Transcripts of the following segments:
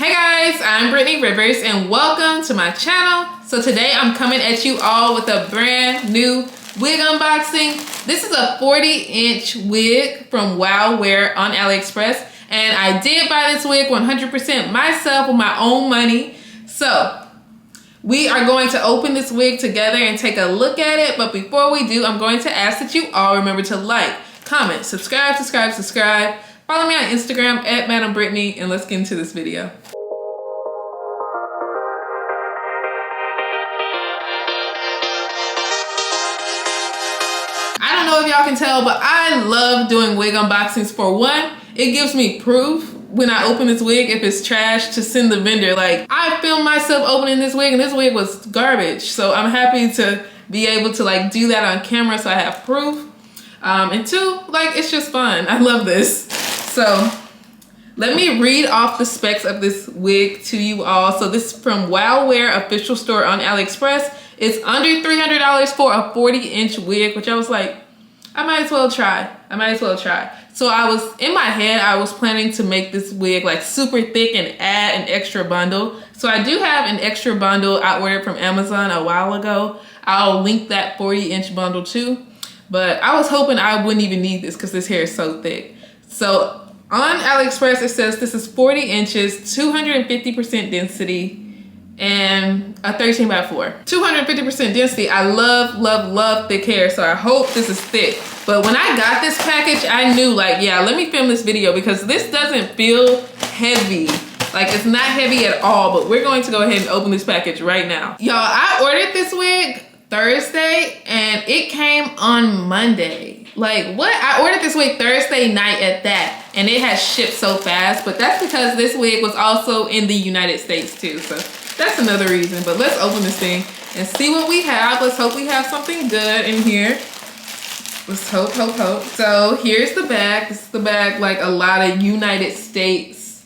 Hey guys, I'm Brittany Rivers and welcome to my channel. So today I'm coming at you all with a brand new wig unboxing. This is a 40-inch wig from Wowear on Aliexpress, and I did buy this wig 100% myself with my own money. So we are going to open this wig together and take a look at it, but before we do, I'm going to ask that you all remember to like, comment, subscribe. Follow me on Instagram at Madam Brittany, and let's get into this video. I don't know if y'all can tell, but I love doing wig unboxings. For one, it gives me proof when I open this wig if it's trash to send the vendor. Like, I filmed myself opening this wig and this wig was garbage. So I'm happy to be able to like do that on camera so I have proof. And two, like, it's just fun. I love this. So let me read off the specs of this wig to you all. So this is from Wowear official store on Aliexpress. It's under $300 for a 40-inch wig, which I was like, I might as well try. So I was, in my head, I was planning to make this wig like super thick and add an extra bundle. So I do have an extra bundle I ordered from Amazon a while ago. I'll link that 40-inch bundle too. But I was hoping I wouldn't even need this because this hair is so thick. So on Aliexpress, it says this is 40 inches, 250% density, and a 13x4. 250% density. I love thick hair, so I hope this is thick. But when I got this package, I knew like, yeah, let me film this video because this doesn't feel heavy. Like, it's not heavy at all, but we're going to go ahead and open this package right now. Y'all, I ordered this wig Thursday and it came on Monday. Like, what? I ordered this wig Thursday night at that, and it has shipped so fast, but that's because this wig was also in the United States too, so that's another reason. But let's open this thing and see what we have. Let's hope we have something good in here. Let's hope. So here's the bag. This is the bag like a lot of United States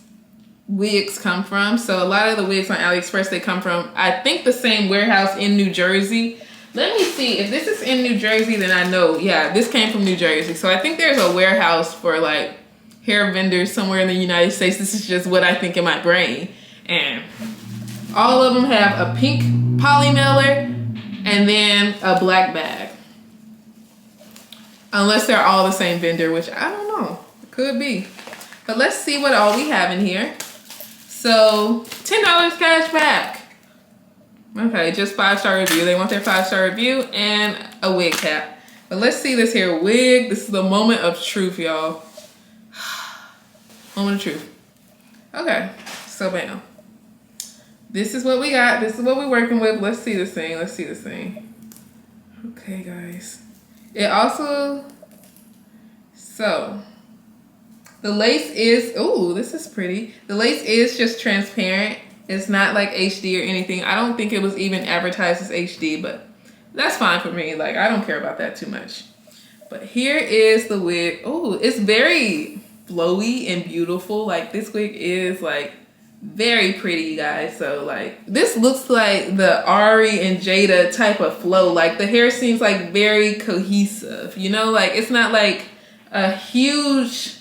wigs come from. So a lot of the wigs on AliExpress, they come from, I think, the same warehouse in New Jersey. Let me see, if this is in New Jersey, then I know, yeah, this came from New Jersey. So I think there's a warehouse for like hair vendors somewhere in the United States. This is just what I think in my brain. And all of them have a pink poly mailer and then a black bag. Unless they're all the same vendor, which I don't know, it could be. But let's see what all we have in here. So $10 cash back. Okay, just 5-star review. They want their 5-star review and a wig cap. But let's see this here wig. This is the moment of truth, y'all. Moment of truth. Okay, so bam. This is what we got. This is what we're working with. Let's see this thing. Okay, guys. It also, so the lace is, ooh, this is pretty. The lace is just transparent. It's not like HD or anything. I don't think it was even advertised as HD, but that's fine for me. Like, I don't care about that too much. But here is the wig. Oh, it's very flowy and beautiful. Like, this wig is like very pretty, you guys. So like, this looks like the Ari and Jada type of flow. Like, the hair seems like very cohesive, you know? Like, it's not like a huge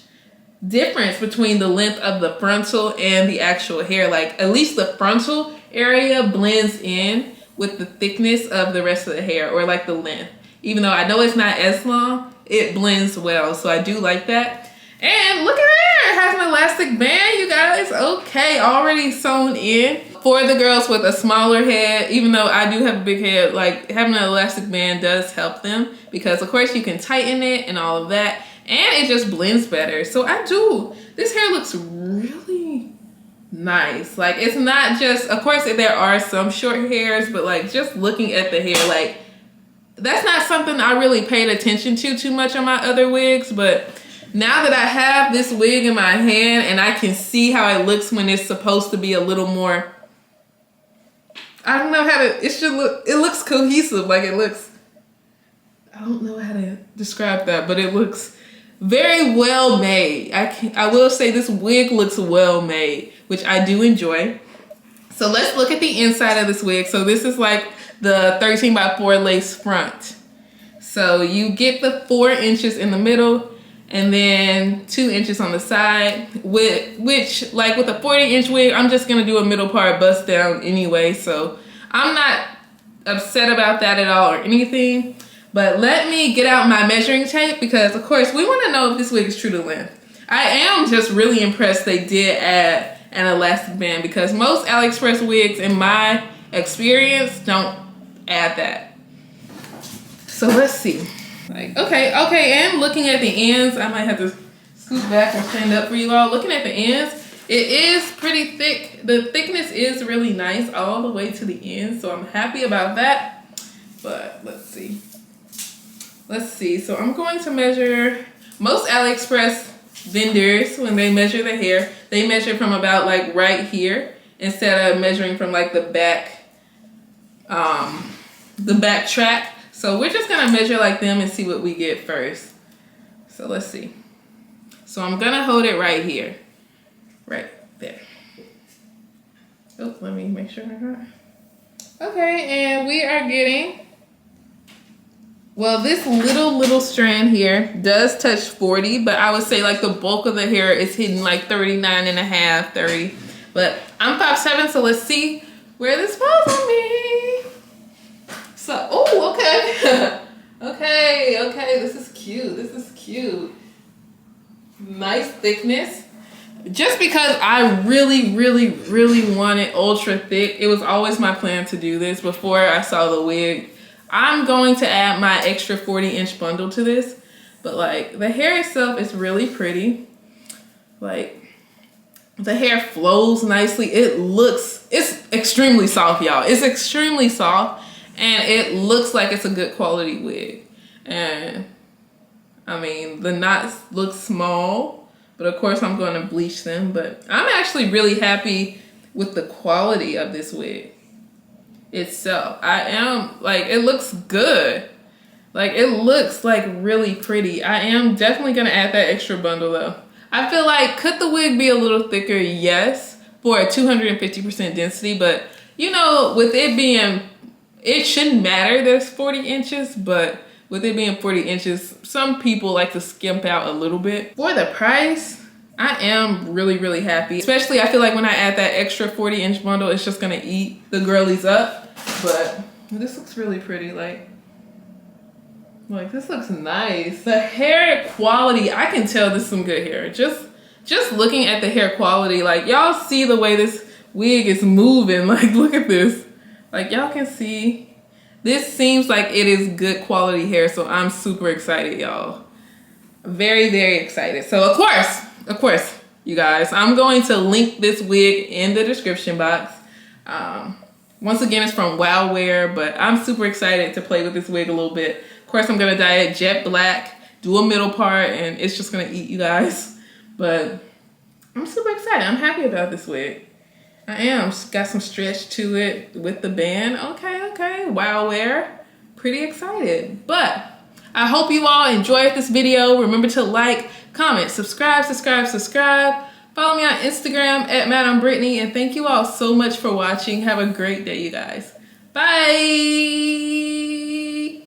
difference between the length of the frontal and the actual hair. Like, at least the frontal area blends in with the thickness of the rest of the hair, or like the length. Even though I know it's not as long, it blends well, so I do like that. And look at there, it has an elastic band, you guys. Okay, already sewn in. For the girls with a smaller head, even though I do have a big head, like, having an elastic band does help them because of course you can tighten it and all of that. And it just blends better. So this hair looks really nice. Like, it's not just, of course there are some short hairs, but like, just looking at the hair, like, that's not something I really paid attention to too much on my other wigs. But now that I have this wig in my hand and I can see how it looks when it's supposed to be a little more, I don't know how to, it looks cohesive. Like, it looks, I don't know how to describe that, but it looks very well made. I will say this wig looks well made, which I do enjoy. So let's look at the inside of this wig. So this is like the 13x4 lace front. So you get the 4 inches in the middle, and then 2 inches on the side, which like with a 40-inch wig, I'm just gonna do a middle part bust down anyway, so I'm not upset about that at all or anything. But let me get out my measuring tape, because of course we want to know if this wig is true to length. I am just really impressed they did add an elastic band, because most Aliexpress wigs in my experience don't add that. So let's see. Like, okay, and looking at the ends, I might have to scoot back or stand up for you all. Looking at the ends, it is pretty thick. The thickness is really nice all the way to the end, so I'm happy about that. But let's see. So I'm going to measure. Most Aliexpress vendors, when they measure the hair, they measure from about like right here instead of measuring from like the back track. So we're just gonna measure like them and see what we get first. So let's see. So I'm gonna hold it right here, right there. Oh, let me make sure I got it. Okay, and we are getting, well, this little strand here does touch 40, but I would say like the bulk of the hair is hitting like 39 and a half, 30. But I'm 5'7", so let's see where this falls on me. So, oh, okay. okay, this is cute. Nice thickness. Just because I really wanted ultra thick, it was always my plan to do this before I saw the wig. I'm going to add my extra 40-inch bundle to this, but like the hair itself is really pretty. Like the hair flows nicely. It's extremely soft, y'all. It's extremely soft, and it looks like it's a good quality wig. And I mean, the knots look small, but of course I'm going to bleach them. But I'm actually really happy with the quality of this wig itself. I am, like, it looks good. Like, it looks like really pretty. I am definitely going to add that extra bundle though. I feel like, could the wig be a little thicker? Yes, for a 250% density, but you know, with it being, it shouldn't matter there's 40 inches, but with it being 40 inches, some people like to skimp out a little bit. For the price, I am really happy. Especially, I feel like when I add that extra 40-inch bundle, it's just gonna eat the girlies up. But this looks really pretty. Like this looks nice. The hair quality, I can tell this is some good hair. Just looking at the hair quality, like y'all see the way this wig is moving. Like, look at this. Like, y'all can see. This seems like it is good quality hair, so I'm super excited, y'all. Very excited. So of course, you guys, I'm going to link this wig in the description box. Once again, it's from Wowear, but I'm super excited to play with this wig a little bit. Of course, I'm gonna dye it jet black, do a middle part, and it's just gonna eat you guys. But I'm super excited. I'm happy about this wig. I am. Got some stretch to it with the band. Okay. Wowear. Pretty excited. But I hope you all enjoyed this video. Remember to like, comment, subscribe. Follow me on Instagram at Madam Brittany. And thank you all so much for watching. Have a great day, you guys. Bye.